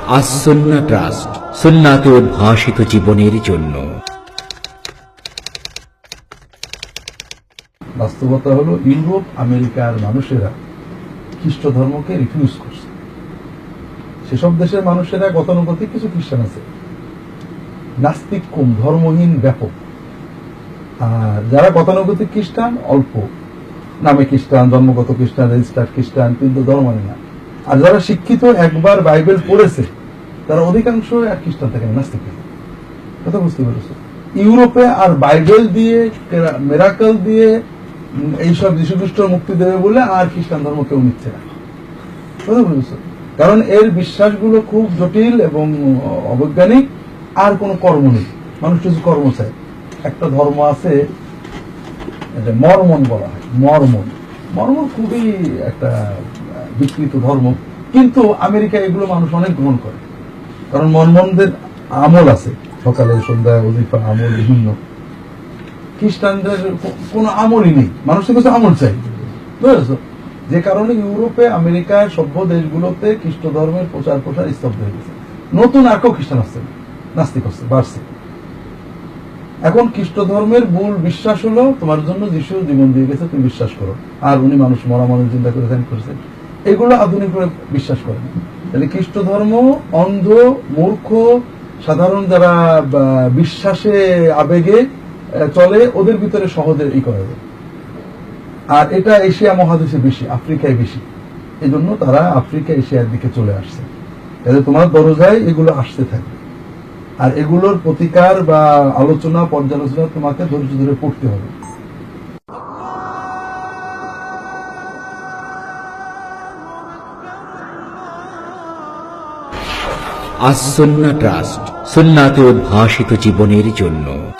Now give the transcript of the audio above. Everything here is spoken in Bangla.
আস-সুন্নাহ ট্রাস্ট, সুন্নাতে উদ্ভাসিত জীবনের জন্য। বাস্তবতা হলো ইউরোপ আমেরিকার মানুষেরা খ্রিস্ট ধর্মকে রিফিউজ করছে। সেসব দেশের মানুষেরা গতানুগতিক কিছু খ্রিস্টান আছে, নাস্তিক কম, ধর্মহীন ব্যাপক। আর যারা গতানুগতিক খ্রিস্টান অল্প, নামে খ্রিস্টান, জন্মগত খ্রিস্টান, রেজিস্টার্ড খ্রিস্টান, কিন্তু ধর্ম মানে না। আর যারা শিক্ষিত, একবার বাইবেল পড়েছে, তারা অধিকাংশ এক খ্রিস্টান থাকে না, নাস্তিক থাকে। কথা বুঝতে পেরেছে? ইউরোপে আর বাইবেল দিয়ে, মেরাকল দিয়ে এইসব যীশু খ্রিস্ট মুক্তি দেবে বলে আর খ্রিস্টান ধর্ম কেউ নিচ্ছে না। কথা বুঝেছো? কারণ এর বিশ্বাসগুলো খুব জটিল এবং অবৈজ্ঞানিক, আর কোনো কর্ম নেই। মানুষ কিছু কর্ম চায়। একটা ধর্ম আছে, মর্মন বলা হয়। মর্মন খুবই একটা বিকৃত ধর্ম, কিন্তু আমেরিকায় এগুলো মানুষ অনেক গ্রহণ করে। কারণ মর্মনদের আমল আছে, সকালে সন্ধ্যায় অজিফা আমল বিভিন্ন। খ্রিস্টানদের কোনো আমলই নেই, মানুষের কাছে আমল চাই। বুঝেছো? যে কারণে ইউরোপে, আমেরিকার সভ্য দেশগুলোতে খ্রিস্ট ধর্মের প্রচার স্তব্ধ হয়ে গেছে। নতুন আর কেউ খ্রিস্টান আসছে না, নাস্তিক হচ্ছে, বাড়ছে। এখন খ্রিস্ট ধর্মের মূল বিশ্বাস হলো তোমার জন্য যিশু জীবন দিয়ে গেছে, তুমি বিশ্বাস করো, আর উনি মানুষ মরা মানুষ চিন্তা করে ধ্যান করেছে। এগুলো আধুনিক বিশ্বাস করে না। তাহলে খ্রিস্ট ধর্ম অন্ধ, মূর্খ, সাধারণ যারা বিশ্বাসে আবেগে চলে, ওদের ভিতরে সহজে করে দেয়। আর এটা এশিয়া মহাদেশে বেশি, আফ্রিকায় বেশি। এই জন্য তারা আফ্রিকা, এশিয়ার দিকে চলে আসছে। তাহলে তোমার দরজায় এগুলো আসতে থাকবে, আর এগুলোর প্রতিকার বা আলোচনা, পর্যালোচনা তোমাকে ধৈর্য ধরে পড়তে হবে। আস-সুন্নাহ ট্রাস্ট, সুন্নাতে উদ্ভাসিত জীবনের জন্য।